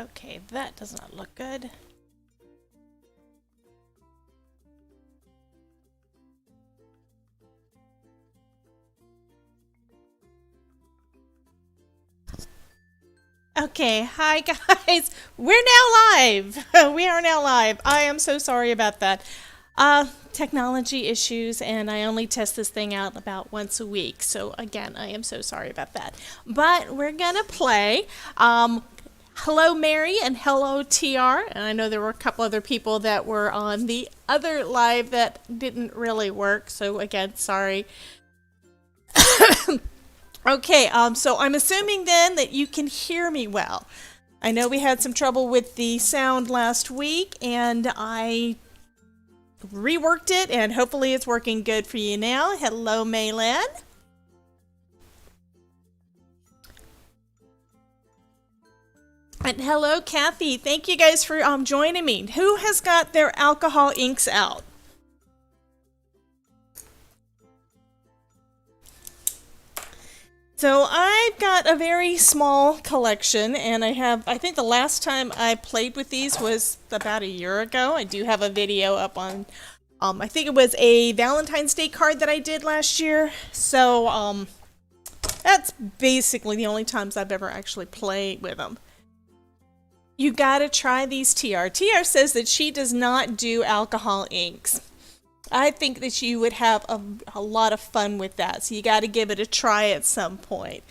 Okay, that does not look good. Okay, hi guys. We're now live. We are now live. I am so sorry about that. Technology issues, and I only test this thing out about once a week. So again, I am so sorry about that. But we're gonna play. Hello Mary and hello TR. And I know there were a couple other people that were on the other live that didn't really work. So again, sorry. Okay, so I'm assuming then that you can hear me well. I know we had some trouble with the sound last week, and I reworked it, and hopefully it's working good for you now. Hello, Maylan. And hello, Kathy. Thank you guys for joining me. Who has got their alcohol inks out? So I've got a very small collection, and I think the last time I played with these was about a year ago. I do have a video up on, I think it was a Valentine's Day card that I did last year. So that's basically the only times I've ever actually played with them. You gotta try these, TR. TR says that she does not do alcohol inks. I think that you would have a lot of fun with that, so you got to give it a try at some point.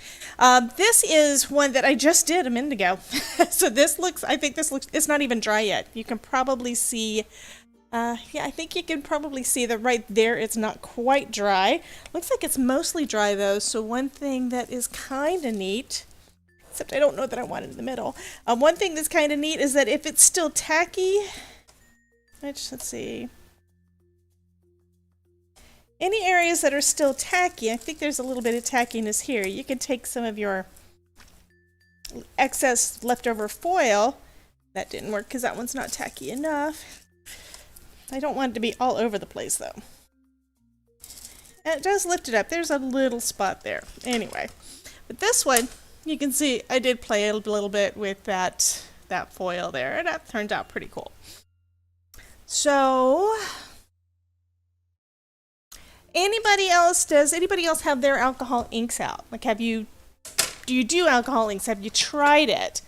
This is one that I just did a minute ago. So I think this looks, it's not even dry yet. You can probably see, yeah, I think you can probably see that right there it's not quite dry. Looks like it's mostly dry though, so one thing that is kind of neat, except I don't know that I want it in the middle. One thing that's kind of neat is that if it's still tacky, let's see. Any areas that are still tacky, I think there's a little bit of tackiness here. You can take some of your excess leftover foil. That didn't work because that one's not tacky enough. I don't want it to be all over the place though. And it does lift it up. There's a little spot there. Anyway, but this one, you can see I did play a little bit with that foil there, and that turned out pretty cool. So does anybody else have their alcohol inks out? Like, do you do alcohol inks? Have you tried it?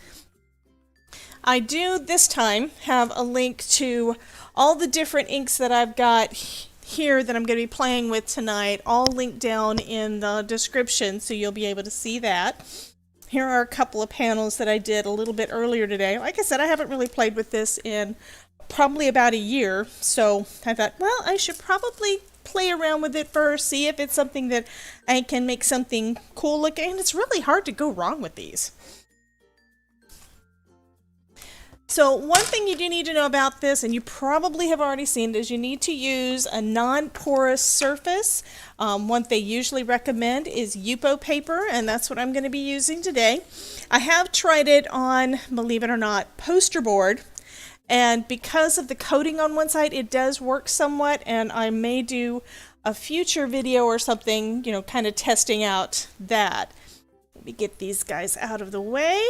I do this time have a link to all the different inks that I've got here that I'm going to be playing with tonight, all linked down in the description, so you'll be able to see that. Here are a couple of panels that I did a little bit earlier today. Like I said, I haven't really played with this in probably about a year, so I thought, well, I should probably play around with it first, see if it's something that I can make something cool looking. And it's really hard to go wrong with these. So one thing you do need to know about this, and you probably have already seen it, is you need to use a non-porous surface. What they usually recommend is Yupo paper, and that's what I'm going to be using today. I have tried it on, believe it or not, poster board. And because of the coating on one side, it does work somewhat, and I may do a future video or something, you know, kind of testing out that. Let me get these guys out of the way.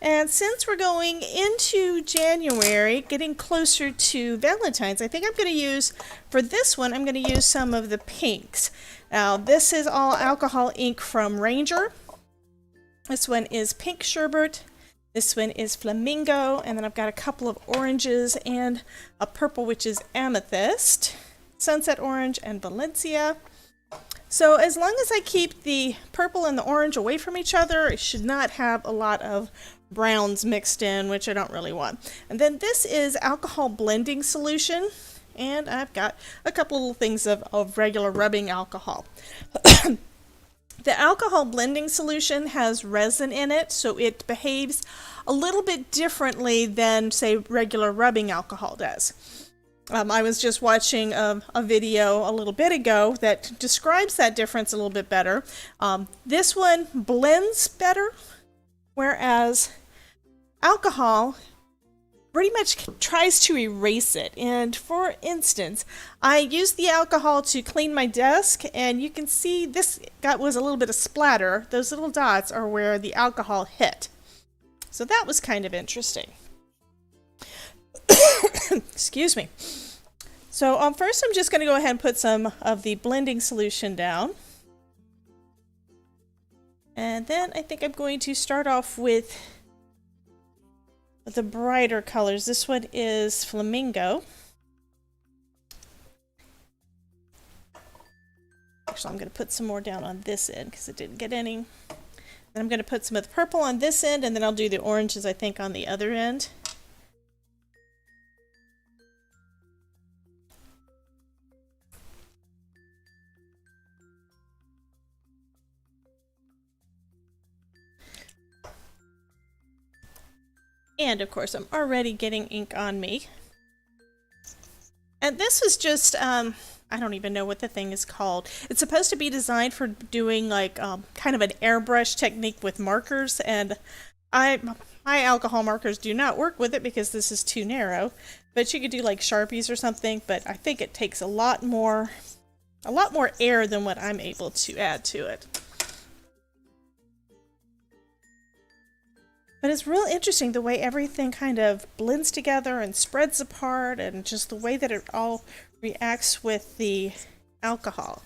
And since we're going into January, getting closer to Valentine's, I think I'm going to use, for this one, I'm going to use some of the pinks. Now, this is all alcohol ink from Ranger. This one is Pink Sherbet. This one is Flamingo, and then I've got a couple of oranges and a purple, which is Amethyst, Sunset Orange, and Valencia. So as long as I keep the purple and the orange away from each other, it should not have a lot of browns mixed in, which I don't really want. And then this is alcohol blending solution, and I've got a couple little things of regular rubbing alcohol. The alcohol blending solution has resin in it, so it behaves a little bit differently than, say, regular rubbing alcohol does. I was just watching a video a little bit ago that describes that difference a little bit better. This one blends better, whereas alcohol pretty much tries to erase it. And for instance, I used the alcohol to clean my desk, and you can see this was a little bit of splatter. Those little dots are where the alcohol hit. So that was kind of interesting. Excuse me. So first I'm just going to go ahead and put some of the blending solution down. And then I think I'm going to start off with the brighter colors. This one is Flamingo. Actually, I'm going to put some more down on this end because it didn't get any. Then I'm going to put some of the purple on this end, and then I'll do the oranges, I think, on the other end. And of course, I'm already getting ink on me. And this is just, I don't even know what the thing is called. It's supposed to be designed for doing like kind of an airbrush technique with markers. And my alcohol markers do not work with it because this is too narrow. But you could do like Sharpies or something. But I think it takes a lot more air than what I'm able to add to it. But it's real interesting the way everything kind of blends together and spreads apart, and just the way that it all reacts with the alcohol.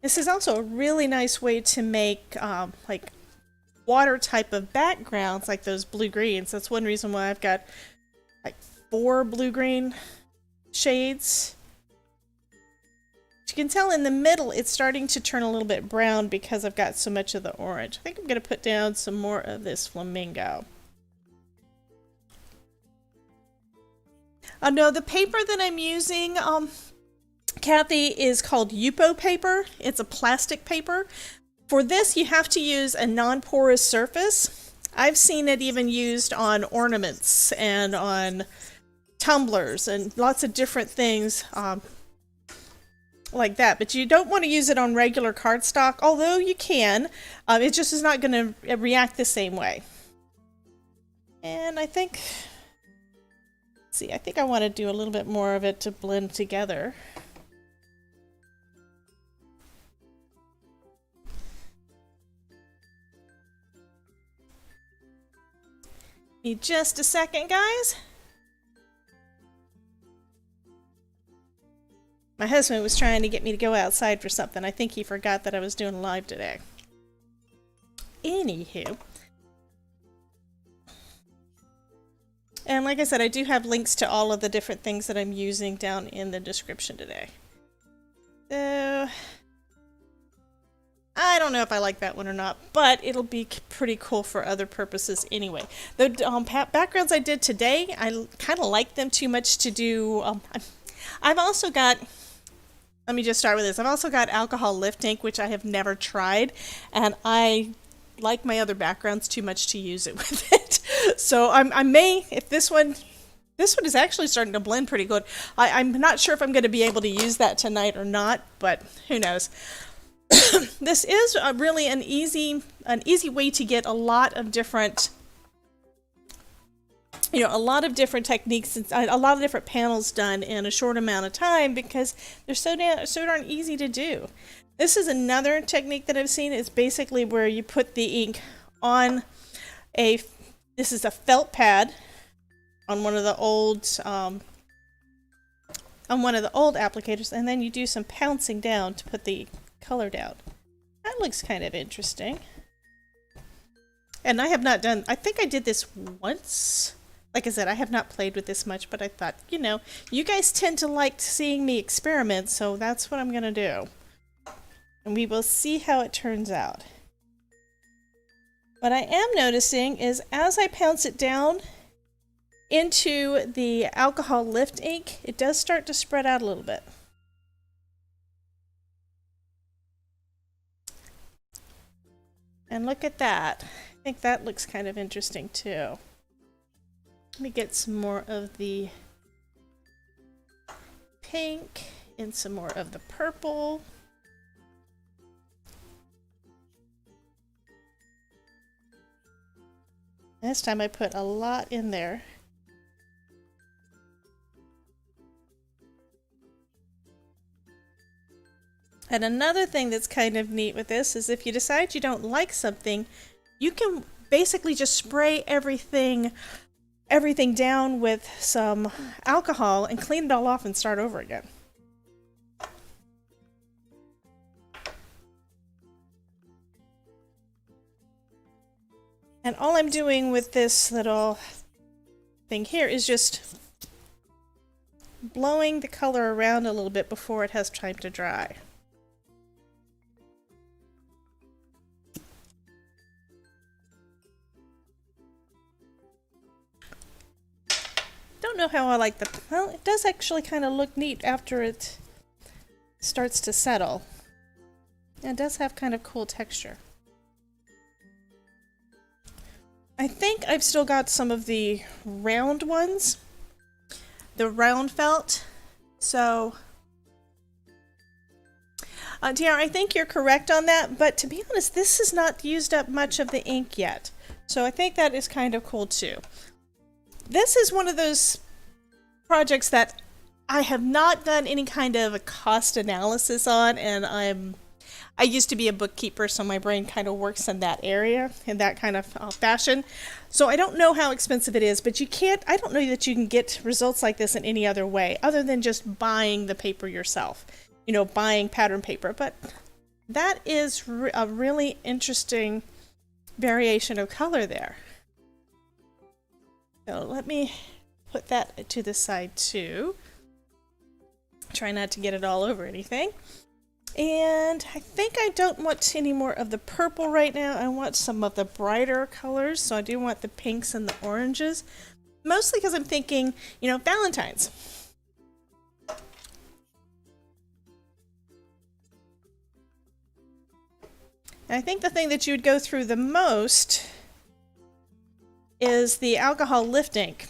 This is also a really nice way to make like water type of backgrounds, like those blue-greens. That's one reason why I've got like 4 blue-green shades. You can tell in the middle it's starting to turn a little bit brown because I've got so much of the orange. I think I'm going to put down some more of this Flamingo. No, the paper that I'm using, Kathy, is called Yupo paper. It's a plastic paper. For this, you have to use a non-porous surface. I've seen it even used on ornaments and on tumblers and lots of different things. Like that, but you don't want to use it on regular cardstock, although you can. It just is not going to react the same way. And I think, let's see, I think I want to do a little bit more of it to blend together. Need just a second, guys. My husband was trying to get me to go outside for something. I think he forgot that I was doing live today. Anywho. And like I said, I do have links to all of the different things that I'm using down in the description today. So, I don't know if I like that one or not, but it'll be pretty cool for other purposes anyway. The backgrounds I did today, I kind of like them too much to do. I've also got... Let me just start with this. I've also got alcohol lift ink, which I have never tried, and I like my other backgrounds too much to use it with it. So I may, if this one is actually starting to blend pretty good. I'm not sure if I'm going to be able to use that tonight or not, but who knows. This is really an easy way to get a lot of different, a lot of different techniques and a lot of different panels done in a short amount of time because they're so darn easy to do. This is another technique that I've seen. It's basically where you put the ink on this is a felt pad on one of the old applicators, and then you do some pouncing down to put the color down. That looks kind of interesting. And I have not done, I think I did this once. Like I said, I have not played with this much, but I thought, you guys tend to like seeing me experiment, so that's what I'm going to do. And we will see how it turns out. What I am noticing is as I pounce it down into the alcohol lift ink, it does start to spread out a little bit. And look at that. I think that looks kind of interesting too. Let me get some more of the pink and some more of the purple. This time I put a lot in there. And another thing that's kind of neat with this is if you decide you don't like something, you can basically just spray everything down with some alcohol and clean it all off and start over again. And all I'm doing with this little thing here is just blowing the color around a little bit before it has time to dry. Don't know how I like the, well, it does actually kind of look neat after it starts to settle. And it does have kind of cool texture. I think I've still got some of the round ones, the round felt. So, TR, I think you're correct on that, but to be honest, this has not used up much of the ink yet. So I think that is kind of cool too. This is one of those projects that I have not done any kind of a cost analysis on, and I used to be a bookkeeper, so my brain kind of works in that area, in that kind of fashion. So I don't know how expensive it is, but I don't know that you can get results like this in any other way, other than just buying the paper yourself. You know, buying pattern paper. But that is a really interesting variation of color there. So let me put that to the side too. Try not to get it all over anything. And I think I don't want any more of the purple right now. I want some of the brighter colors. So I do want the pinks and the oranges. Mostly because I'm thinking, you know, Valentine's. And I think the thing that you would go through the most is the alcohol lift ink.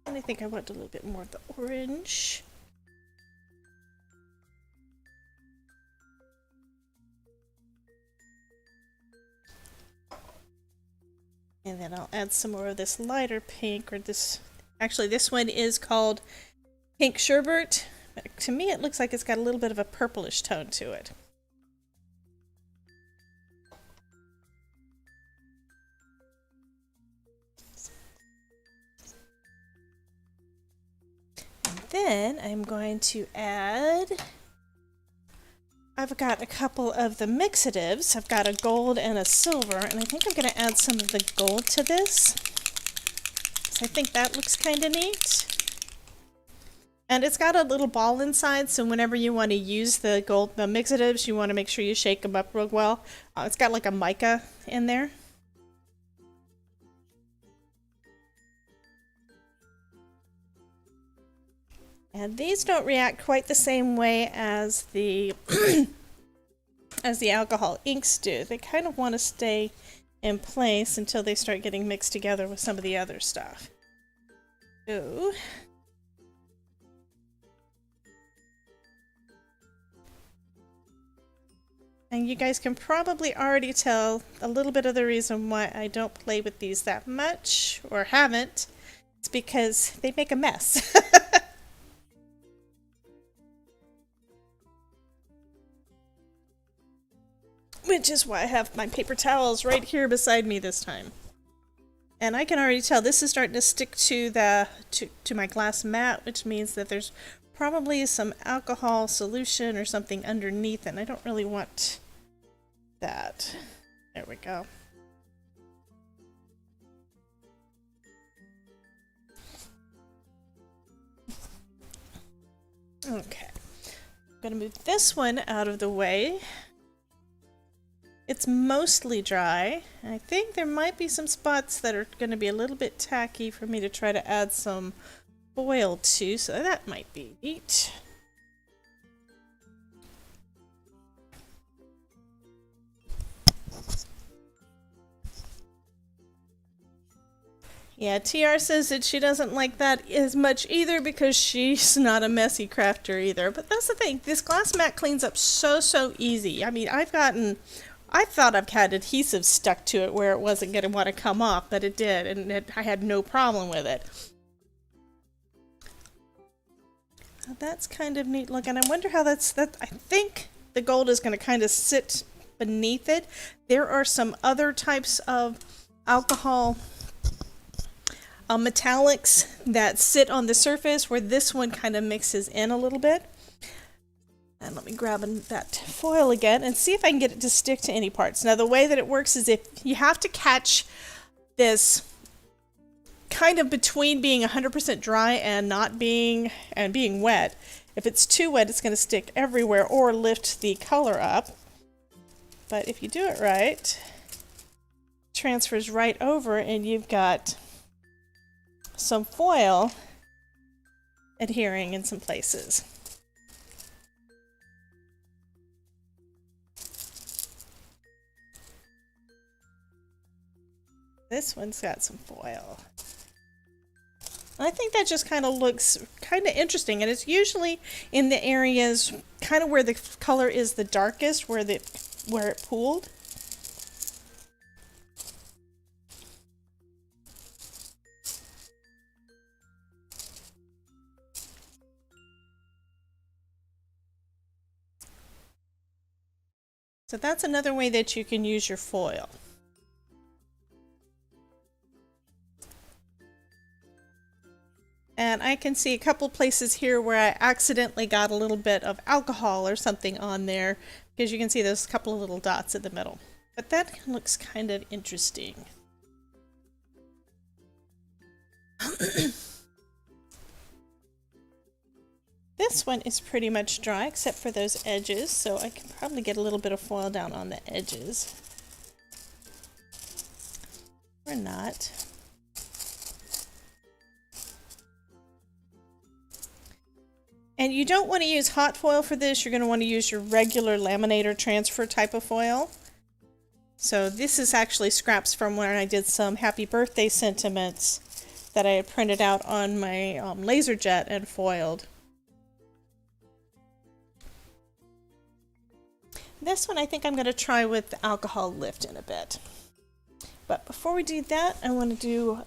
And I think I want a little bit more of the orange. And then I'll add some more of this lighter pink, or this, actually this one is called Pink Sherbet. To me it looks like it's got a little bit of a purplish tone to it. Then I'm going to add, I've got a couple of the Mixatives. I've got a gold and a silver, and I think I'm going to add some of the gold to this. So I think that looks kind of neat. And it's got a little ball inside, so whenever you want to use the Mixatives, you want to make sure you shake them up real well. It's got like a mica in there. And these don't react quite the same way as the as the alcohol inks do. They kind of want to stay in place until they start getting mixed together with some of the other stuff. Ooh. And you guys can probably already tell a little bit of the reason why I don't play with these that much, or haven't. It's because they make a mess. Which is why I have my paper towels right here beside me this time. And I can already tell this is starting to stick to the to my glass mat, which means that there's probably some alcohol solution or something underneath, and I don't really want that. There we go. Okay. I'm going to move this one out of the way. It's mostly dry. I think there might be some spots that are going to be a little bit tacky for me to try to add some foil to, so that might be neat. Yeah, TR says that she doesn't like that as much either because she's not a messy crafter either. But that's the thing, this glass mat cleans up so easy. I mean, I thought I've had adhesive stuck to it where it wasn't going to want to come off, but it did, and I had no problem with it. So that's kind of neat looking. I wonder how that. I think the gold is going to kind of sit beneath it. There are some other types of alcohol metallics that sit on the surface where this one kind of mixes in a little bit. And let me grab that foil again and see if I can get it to stick to any parts. Now the way that it works is if you have to catch this kind of between being 100% dry and not being wet. If it's too wet, it's going to stick everywhere or lift the color up. But if you do it right, it transfers right over and you've got some foil adhering in some places. This one's got some foil. I think that just kind of looks kind of interesting, and it's usually in the areas kind of where the color is the darkest, where it pooled. So that's another way that you can use your foil. And I can see a couple places here where I accidentally got a little bit of alcohol or something on there, because you can see those couple of little dots in the middle. But that looks kind of interesting. This one is pretty much dry except for those edges, so I can probably get a little bit of foil down on the edges. Or not. And you don't want to use hot foil for this. You're going to want to use your regular laminator transfer type of foil. So this is actually scraps from when I did some happy birthday sentiments that I had printed out on my laser jet and foiled. This one I think I'm going to try with the alcohol lift in a bit. But before we do that, I want to do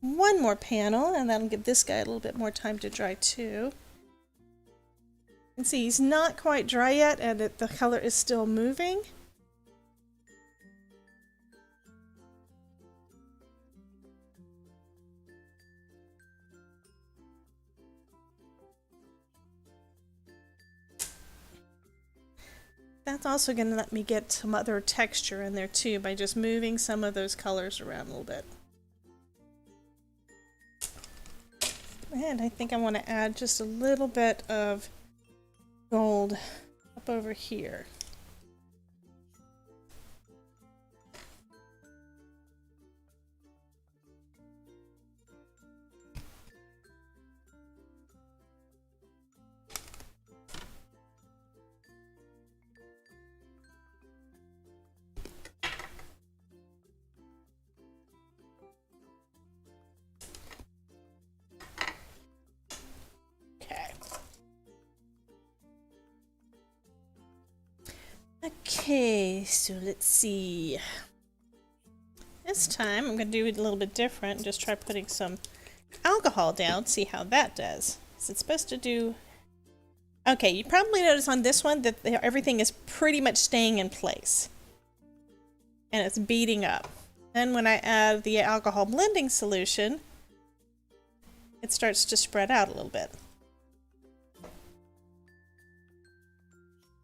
one more panel, and that'll give this guy a little bit more time to dry too. You can see he's not quite dry yet, and the color is still moving. That's also going to let me get some other texture in there too by just moving some of those colors around a little bit. And I think I want to add just a little bit of gold up over here. Okay, so let's see. This time I'm going to do it a little bit different and just try putting some alcohol down, see how that does. So it's supposed to do... Okay, you probably notice on this one that everything is pretty much staying in place. And it's beating up. Then when I add the alcohol blending solution, it starts to spread out a little bit.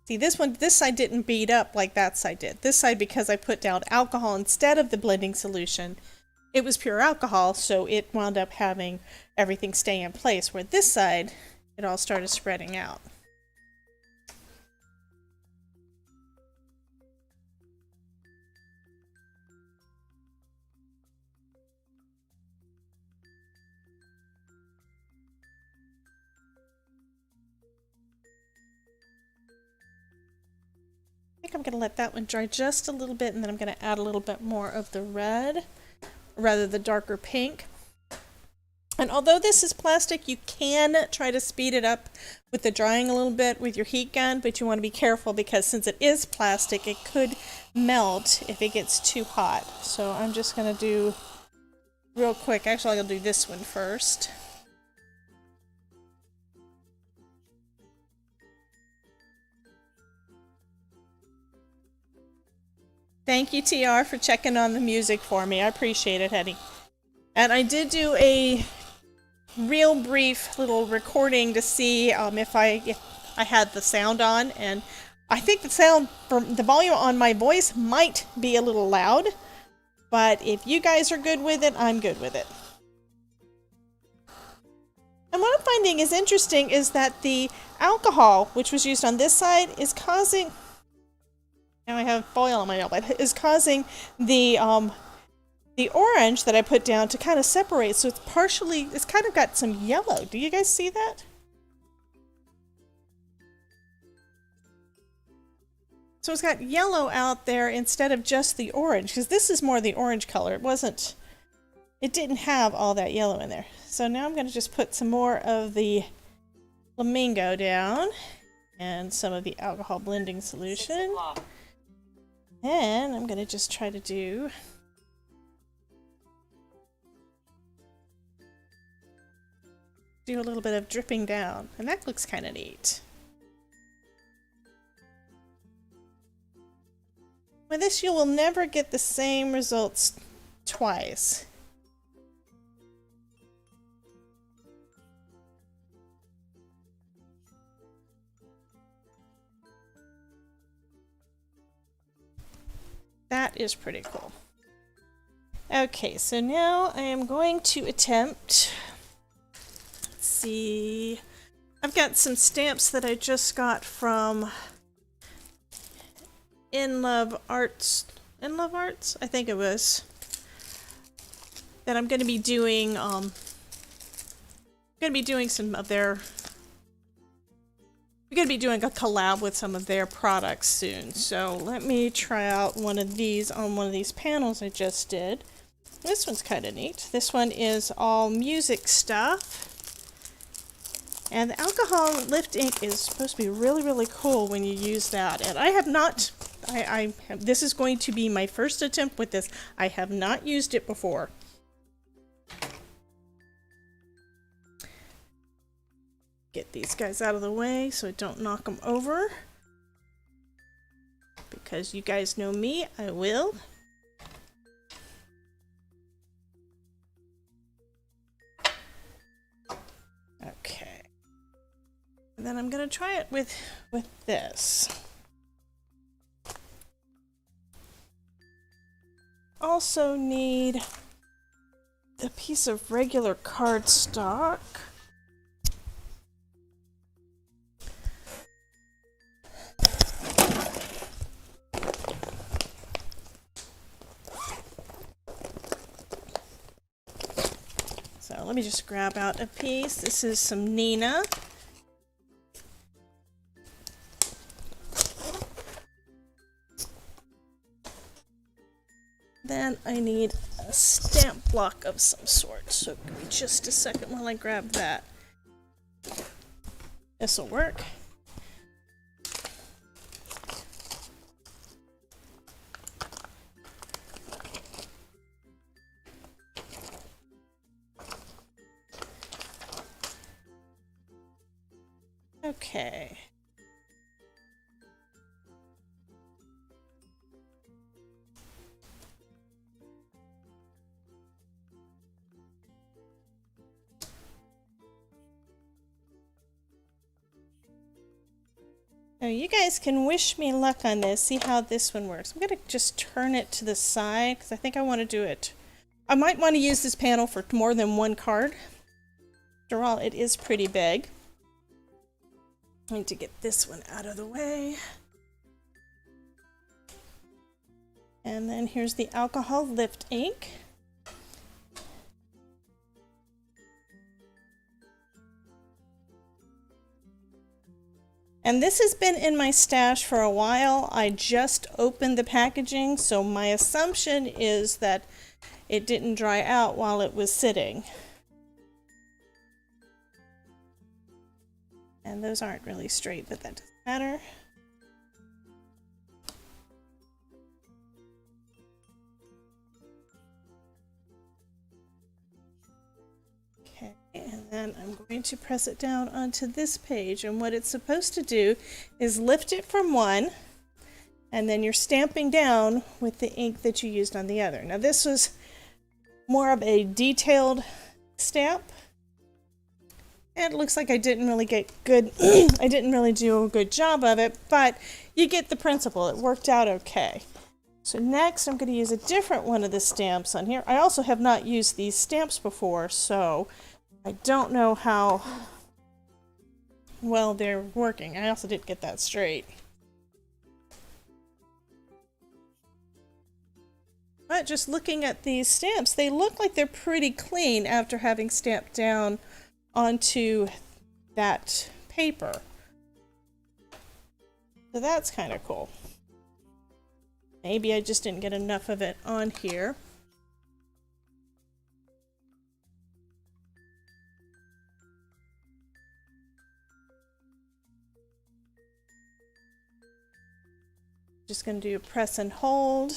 See, this side didn't beat up like that side did. This side, because I put down alcohol instead of the blending solution, it was pure alcohol, so it wound up having everything stay in place, where this side, it all started spreading out. I'm going to let that one dry just a little bit, and then I'm going to add a little bit more of the red, or rather the darker pink. And although this is plastic, you can try to speed it up with the drying a little bit with your heat gun, but you want to be careful because since it is plastic, it could melt if it gets too hot. So I'm just going to do real quick. Actually, I'll do this one first. Thank you, TR, for checking on the music for me. I appreciate it, honey. And I did do a real brief little recording to see if I had the sound on, and I think the sound from the volume on my voice might be a little loud, but if you guys are good with it, I'm good with it. And what I'm finding is interesting is that the alcohol, which was used on this side, is causing, now I have foil on my nail, but is causing the orange that I put down to kind of separate. So it's partially, it's kind of got some yellow. Do you guys see that? So it's got yellow out there instead of just the orange, because this is more the orange color. It didn't have all that yellow in there. So now I'm going to just put some more of the flamingo down and some of the alcohol blending solution. And I'm going to just try to do a little bit of dripping down, and that looks kind of neat. With this, you will never get the same results twice. That is pretty cool. Okay, so now I am going to attempt, let's see, I've got some stamps that I just got from In Love Arts, I think it was, that I'm going to be doing, some of their, we're going to be doing a collab with some of their products soon. So let me try out one of these on one of these panels I just did. This one's kind of neat. This one is all music stuff. And the alcohol lift ink is supposed to be really, really cool when you use that. And I have not, this is going to be my first attempt with this. I have not used it before. Get these guys out of the way so I don't knock them over. Because you guys know me, I will. Okay. And then I'm going to try it with this. Also need a piece of regular cardstock. So let me just grab out a piece. This is some Neenah. Then I need a stamp block of some sort. So give me just a second while I grab that. This'll work. Okay. Now you guys can wish me luck on this, see how this one works. I'm going to just turn it to the side because I think I want to do it. I might want to use this panel for more than one card. After all, it is pretty big. I need to get this one out of the way. And then here's the alcohol lift ink. And this has been in my stash for a while. I just opened the packaging, so my assumption is that it didn't dry out while it was sitting. And those aren't really straight, but that doesn't matter. Okay, and then I'm going to press it down onto this page. And what it's supposed to do is lift it from one, and then you're stamping down with the ink that you used on the other. Now this was more of a detailed stamp, and it looks like I didn't really get good I didn't really do a good job of it, but you get the principle. It worked out okay. So next I'm going to use a different one of the stamps on here. I also have not used these stamps before, so I don't know how well they're working. I also didn't get that straight. But just looking at these stamps, they look like they're pretty clean after having stamped down onto that paper. So that's kind of cool. Maybe I just didn't get enough of it on here. Just going to do a press and hold.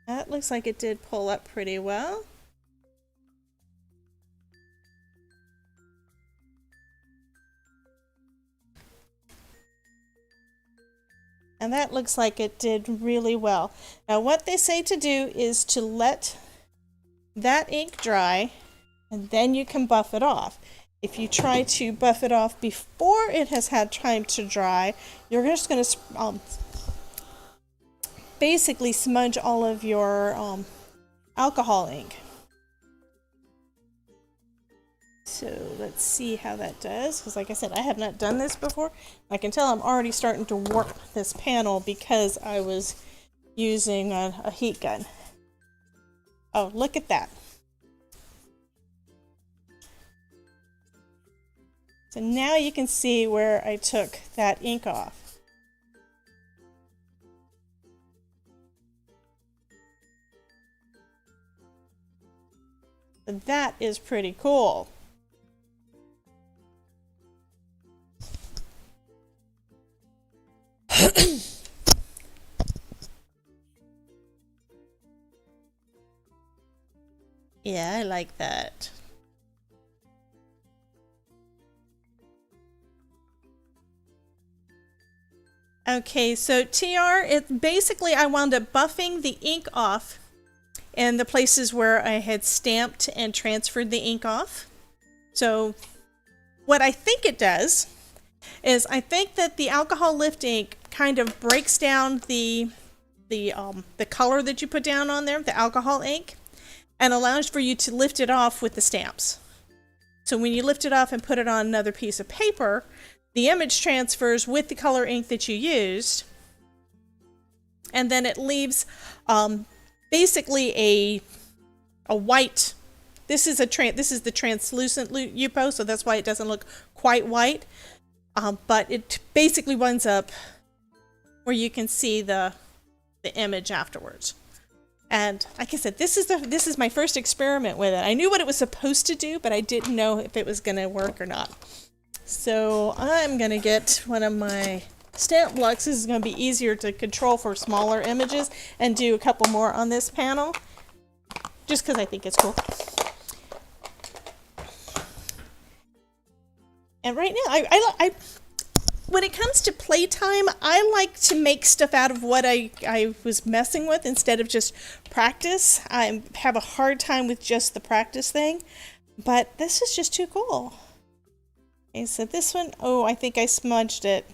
That looks like it did pull up pretty well. And that looks like it did really well. Now what they say to do is to let that ink dry, and then you can buff it off. If you try to buff it off before it has had time to dry, you're just going to basically smudge all of your alcohol ink. So let's see how that does, because like I said, I have not done this before. I can tell I'm already starting to warp this panel because I was using a heat gun. Oh, look at that. So now you can see where I took that ink off. So that is pretty cool. Yeah, I like that. Okay, so TR, it basically I wound up buffing the ink off in the places where I had stamped and transferred the ink off. So what I think it does is I think that the alcohol lift ink kind of breaks down the color that you put down on there, the alcohol ink, and allows for you to lift it off with the stamps. So when you lift it off and put it on another piece of paper, the image transfers with the color ink that you used, and then it leaves basically a white. This is the translucent Yupo, so that's why it doesn't look quite white. But it basically winds up where you can see the image afterwards. And like I said, this is my first experiment with it. I knew what it was supposed to do, but I didn't know if it was going to work or not. So I'm going to get one of my stamp blocks. This is going to be easier to control for smaller images, and do a couple more on this panel, just because I think it's cool. And right now, I when it comes to playtime, I like to make stuff out of what I was messing with instead of just practice. I have a hard time with just the practice thing, but this is just too cool. Okay, so this one, oh, I think I smudged it.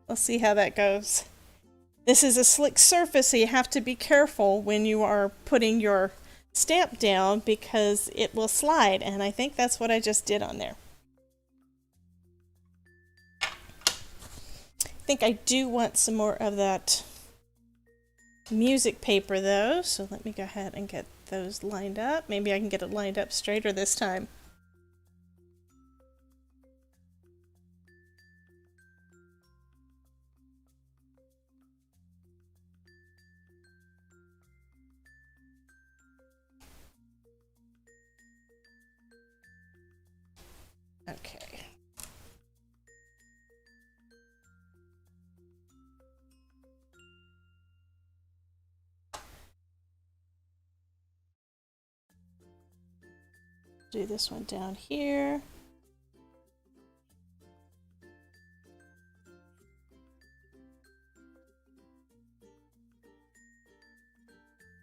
Let's see how that goes. This is a slick surface, so you have to be careful when you are putting your stamp down because it will slide, and I think that's what I just did on there. I think I do want some more of that music paper though, so let me go ahead and get those lined up. Maybe I can get it lined up straighter this time. Okay. do this one down here.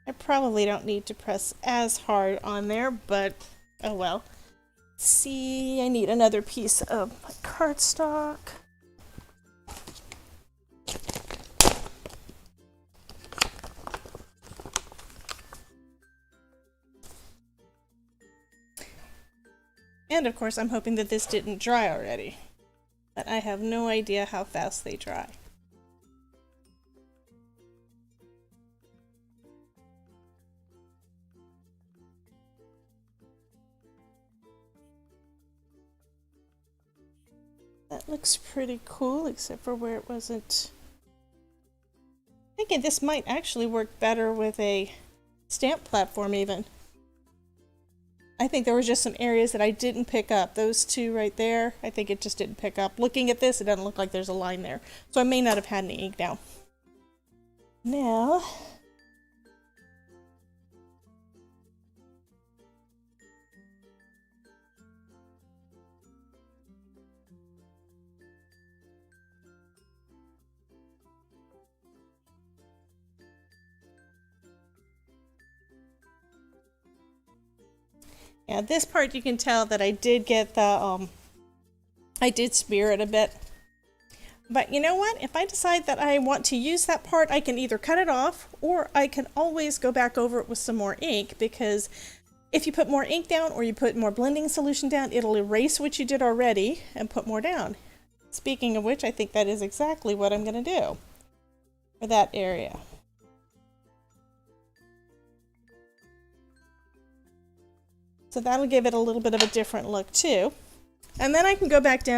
I probably don't need to press as hard on there, but oh well. Let's see, I need another piece of my cardstock. And of course, I'm hoping that this didn't dry already. But I have no idea how fast they dry. That looks pretty cool, except for where it wasn't. I'm thinking this might actually work better with a stamp platform even. I think there were just some areas that I didn't pick up. Those two right there, I think it just didn't pick up. Looking at this, it doesn't look like there's a line there. So I may not have had any ink now. Now, yeah, this part you can tell that I did get the, I did smear it a bit. But you know what? If I decide that I want to use that part, I can either cut it off or I can always go back over it with some more ink, because if you put more ink down or you put more blending solution down, it'll erase what you did already and put more down. Speaking of which, I think that is exactly what I'm going to do for that area. So that'll give it a little bit of a different look too. And then I can go back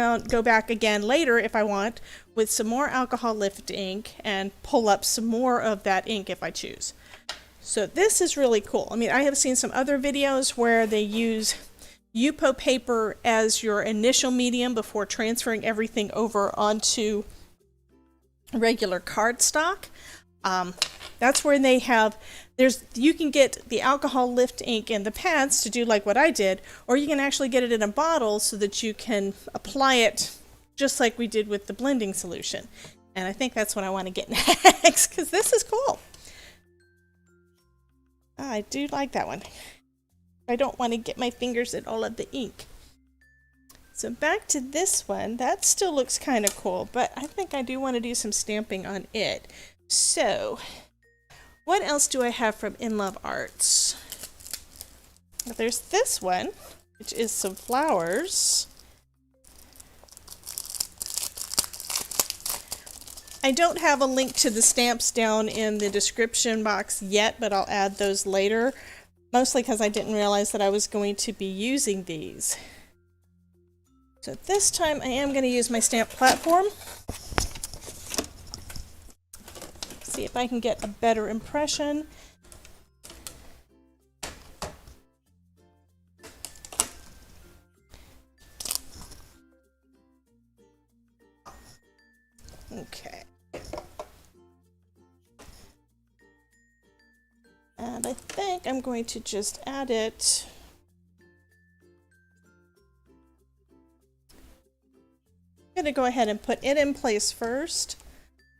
again later if I want with some more alcohol lift ink and pull up some more of that ink if I choose. So this is really cool. I mean, I have seen some other videos where they use Yupo paper as your initial medium before transferring everything over onto regular cardstock. That's where they have, you can get the alcohol lift ink in the pads to do like what I did, or you can actually get it in a bottle so that you can apply it just like we did with the blending solution. And I think that's what I want to get next, because this is cool. I do like that one. I don't want to get my fingers in all of the ink. So back to this one, that still looks kind of cool, but I think I do want to do some stamping on it. So, what else do I have from In Love Arts? Well, there's this one, which is some flowers. I don't have a link to the stamps down in the description box yet, but I'll add those later, mostly because I didn't realize that I was going to be using these. So this time I am going to use my stamp platform. See if I can get a better impression. Okay. And I think I'm going to just add it. I'm going to go ahead and put it in place first.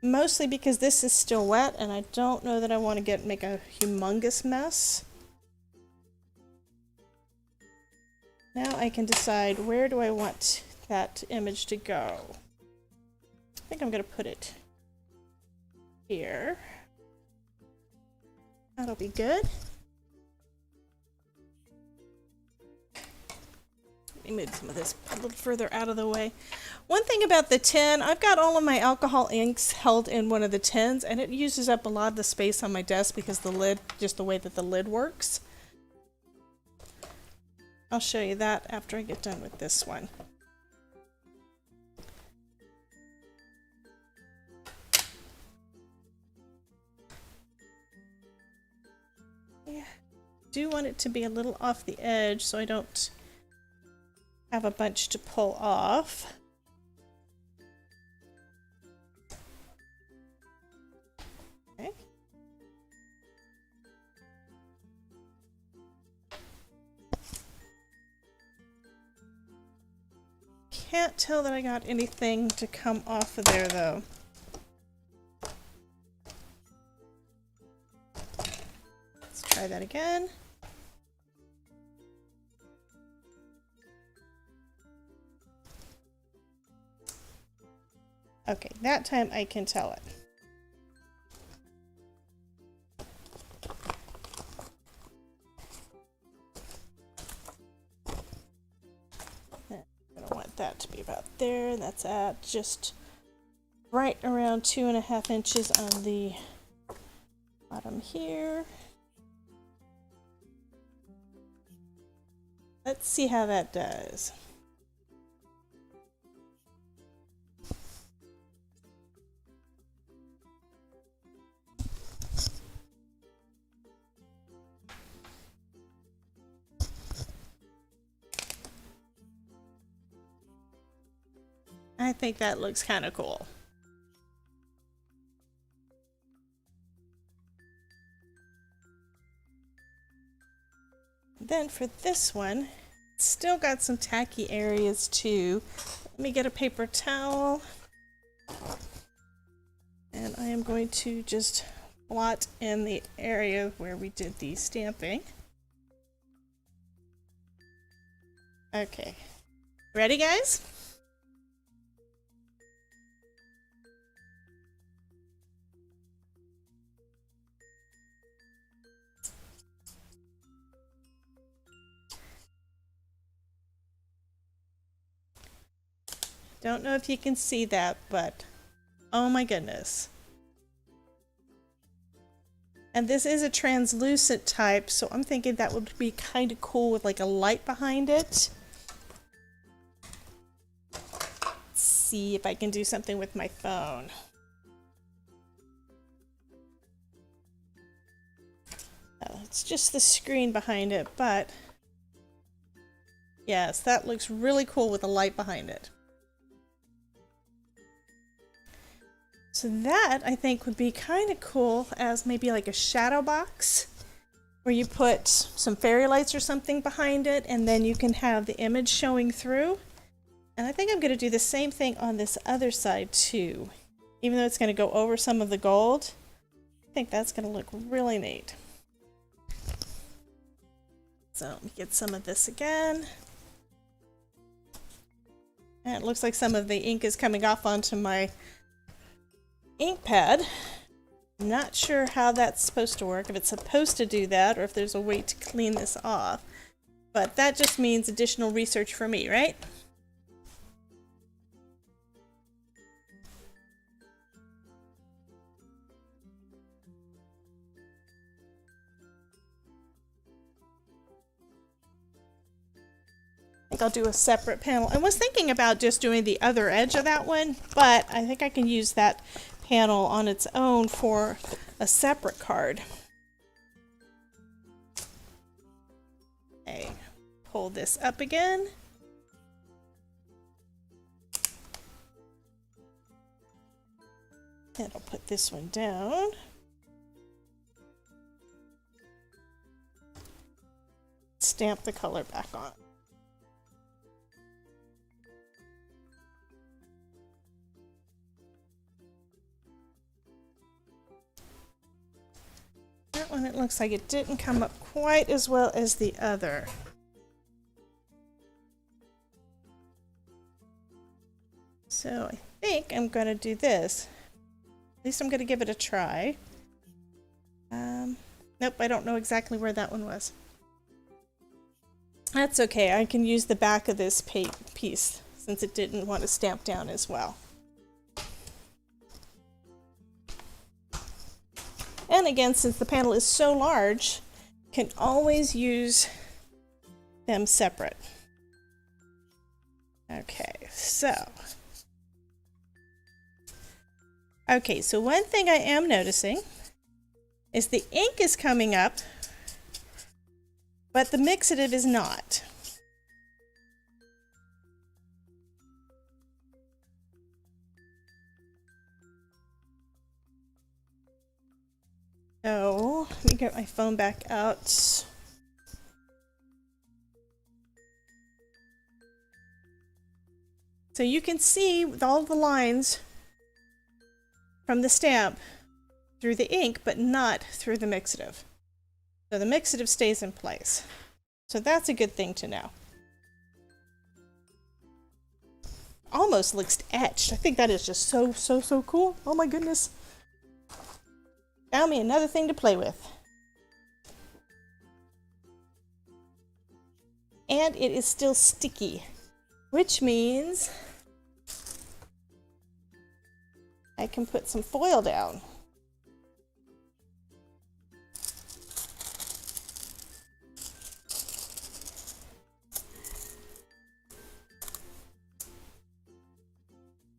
Mostly because this is still wet and I don't know that I want to make a humongous mess. Now I can decide where do I want that image to go. I think I'm going to put it here. That'll be good. Let me move some of this a little further out of the way. One thing about the tin, I've got all of my alcohol inks held in one of the tins, and it uses up a lot of the space on my desk because the lid, just the way that the lid works. I'll show you that after I get done with this one. Yeah, I do want it to be a little off the edge so I don't have a bunch to pull off. Okay. Can't tell that I got anything to come off of there though. Let's try that again. Okay, that time I can tell it. I want that to be about there. That's at just right around 2.5 inches on the bottom here. Let's see how that does. I think that looks kind of cool. Then for this one, it's still got some tacky areas too. Let me get a paper towel. And I am going to just blot in the area where we did the stamping. Okay. Ready, guys? Don't know if you can see that, but oh my goodness. And this is a translucent type, so I'm thinking that would be kind of cool with like a light behind it. Let's see if I can do something with my phone. Oh, it's just the screen behind it, but yes, that looks really cool with a light behind it. So that, I think, would be kind of cool as maybe like a shadow box where you put some fairy lights or something behind it, and then you can have the image showing through. And I think I'm going to do the same thing on this other side too. Even though it's going to go over some of the gold, I think that's going to look really neat. So let me get some of this again. And it looks like some of the ink is coming off onto my ink pad. Not sure how that's supposed to work, if it's supposed to do that or if there's a way to clean this off, but that just means additional research for me, right? I think I'll do a separate panel. I was thinking about just doing the other edge of that one, but I think I can use that panel on its own for a separate card. Okay, pull this up again. And I'll put this one down. Stamp the color back on. That one, it looks like it didn't come up quite as well as the other. So I think I'm going to do this. At least I'm going to give it a try. Nope, I don't know exactly where that one was. That's okay, I can use the back of this piece since it didn't want to stamp down as well. And again, since the panel is so large, you can always use them separate. Okay, so one thing I am noticing is the ink is coming up, but the mixative is not. So let me get my phone back out. So you can see all the lines from the stamp through the ink, but not through the mixative. So the mixative stays in place. So that's a good thing to know. Almost looks etched. I think that is just so cool. Oh my goodness. Found me another thing to play with. And it is still sticky, which means I can put some foil down.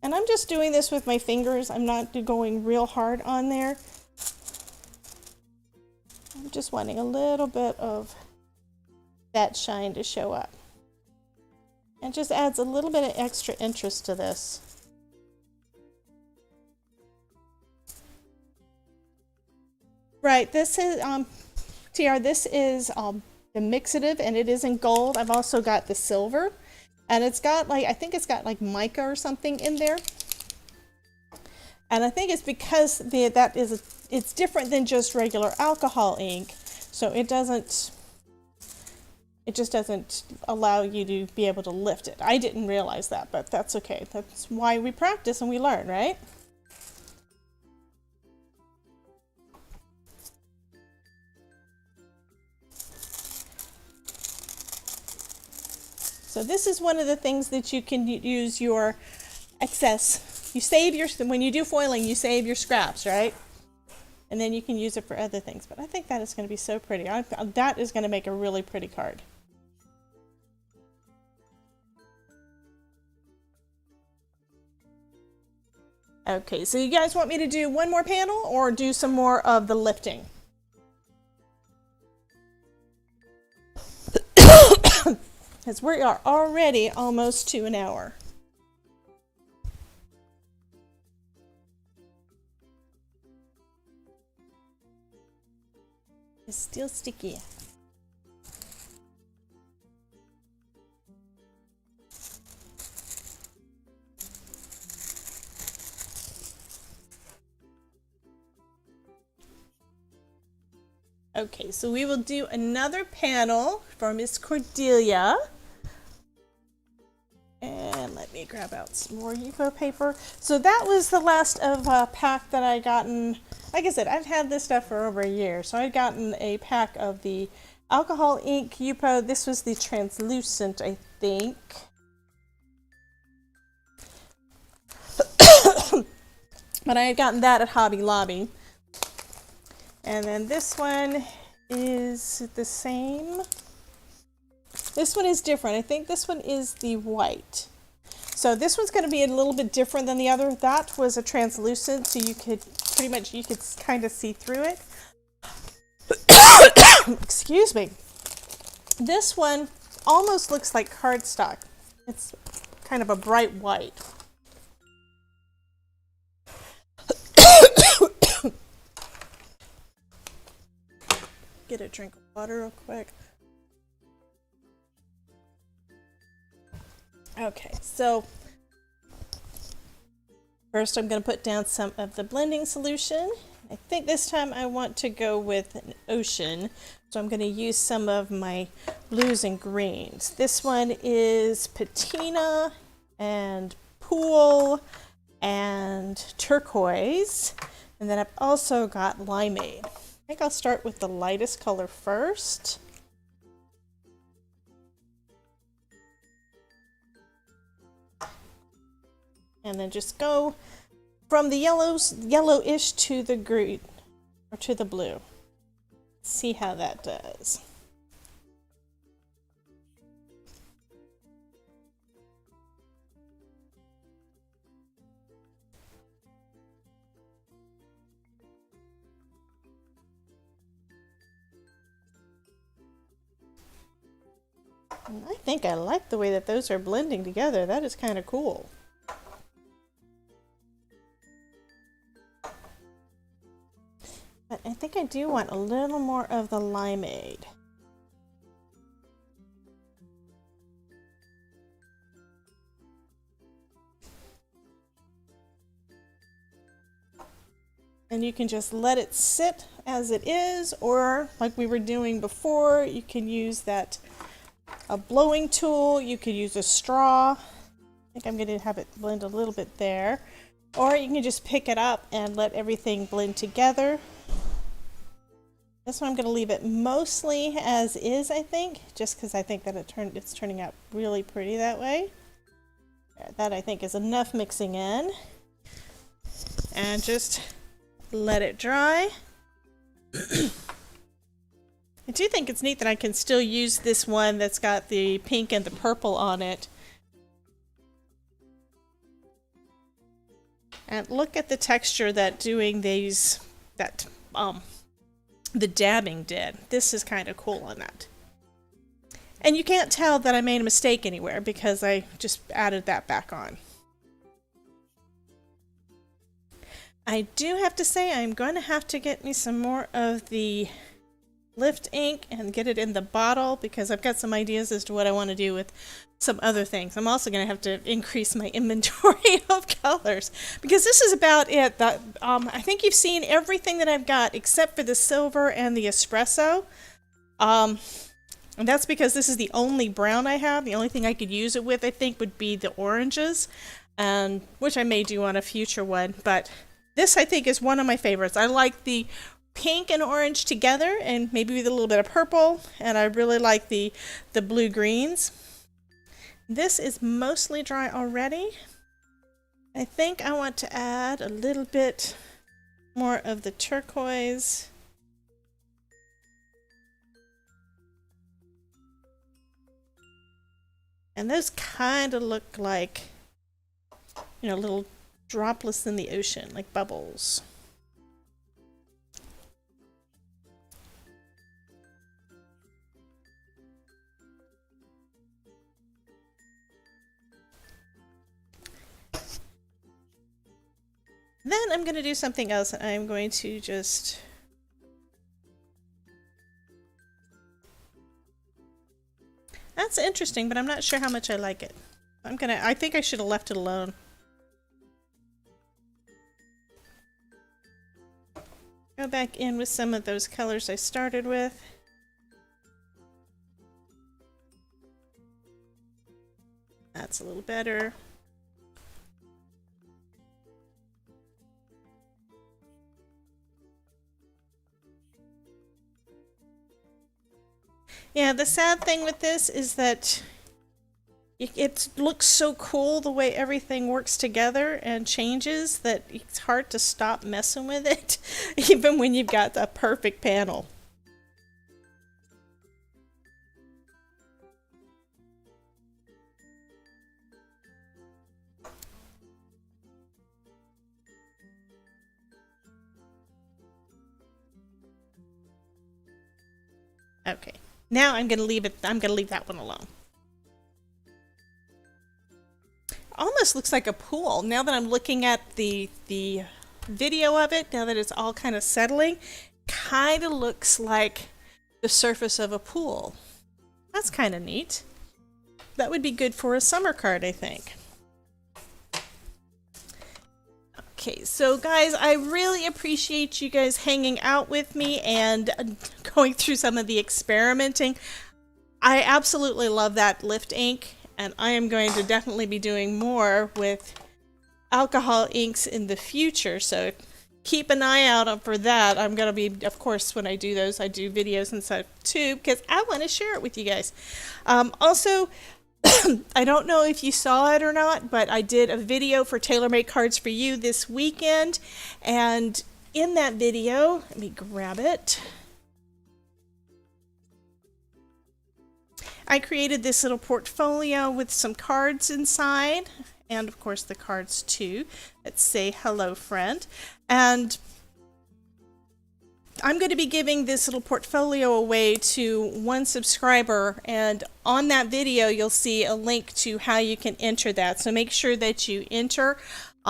And I'm just doing this with my fingers. I'm not going real hard on there. I'm just wanting a little bit of that shine to show up. And just adds a little bit of extra interest to this. Right, this is, TR, this is the Mixative, and it is in gold. I've also got the silver. And it's got like, I think it's got like mica or something in there. And I think it's because it's different than just regular alcohol ink. So it just doesn't allow you to be able to lift it. I didn't realize that, but that's okay. That's why we practice and we learn, right? So this is one of the things that you can use your excess. You save your, when you do foiling, you save your scraps, right? And then you can use it for other things. But I think that is going to be so pretty. That is going to make a really pretty card. Okay, so you guys want me to do one more panel or do some more of the lifting? Because we are already almost to an hour. It's still sticky. Okay, so we will do another panel for Miss Cordelia. And let me grab out some more Yupo paper. So that was the last of a pack that I gotten. Like I said, I've had this stuff for over a year. So I'd gotten a pack of the alcohol ink Yupo. This was the translucent, I think. But I had gotten that at Hobby Lobby. And then this one is the same. This one is different. I think this one is the white. So this one's going to be a little bit different than the other. That was a translucent, so you could pretty much, you could kind of see through it. Excuse me. This one almost looks like cardstock. It's kind of a bright white. Get a drink of water real quick. Okay, so first I'm going to put down some of the blending solution. I think this time I want to go with an ocean, so I'm going to use some of my blues and greens. This one is patina and pool and turquoise, and then I've also got limeade. I think I'll start with the lightest color first. And then just go from the yellowish to the green, or to the blue. See how that does. And I think I like the way that those are blending together. That is kind of cool. But I think I do want a little more of the limeade. And you can just let it sit as it is, or like we were doing before, you can use a blowing tool, you could use a straw. I think I'm going to have it blend a little bit there. Or you can just pick it up and let everything blend together. This one I'm going to leave it mostly as is, I think, just because I think that it's turning out really pretty that way. That I think is enough mixing in. And just let it dry. I do think it's neat that I can still use this one that's got the pink and the purple on it. And look at the texture that doing these, the dabbing did. This is kind of cool on that. And you can't tell that I made a mistake anywhere because I just added that back on. I do have to say I'm going to have to get me some more of the lift ink and get it in the bottle because I've got some ideas as to what I want to do with some other things. I'm also going to have to increase my inventory of colors because this is about it. I think you've seen everything that I've got except for the silver and the espresso. And that's because this is the only brown I have. The only thing I could use it with, I think, would be the oranges, and which I may do on a future one. But this, I think, is one of my favorites. I like the pink and orange together, and maybe with a little bit of purple. And I really like the blue greens. This is mostly dry already. I think I want to add a little bit more of the turquoise. And those kind of look like, little droplets in the ocean, like bubbles. Then I'm going to do something else, and I'm going to just that's interesting, but I'm not sure how much I like it. I think I should have left it alone. Go back in with some of those colors I started with. That's a little better. Yeah, the sad thing with this is that it looks so cool the way everything works together and changes that it's hard to stop messing with it, even when you've got a perfect panel. Okay. Now I'm going to leave that one alone. Almost looks like a pool. Now that I'm looking at the video of it, now that it's all kind of settling, kind of looks like the surface of a pool. That's kind of neat. That would be good for a summer card, I think. Okay, so guys, I really appreciate you guys hanging out with me and going through some of the experimenting. I absolutely love that lift ink, and I am going to definitely be doing more with alcohol inks in the future, so keep an eye out for that. I'm going to be, of course, when I do those, I do videos and stuff too, because I want to share it with you guys. Also, I don't know if you saw it or not, but I did a video for TaylorMade Cards for You this weekend, and in that video, let me grab it. I created this little portfolio with some cards inside, and of course the cards too that say hello friend. And I'm going to be giving this little portfolio away to one subscriber, and on that video you'll see a link to how you can enter that. So make sure that you enter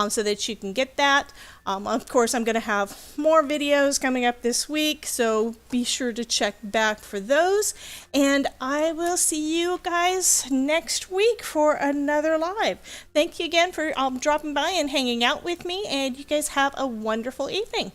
so that you can get that. Of course, I'm going to have more videos coming up this week, so be sure to check back for those. And I will see you guys next week for another live. Thank you again for dropping by and hanging out with me, and you guys have a wonderful evening.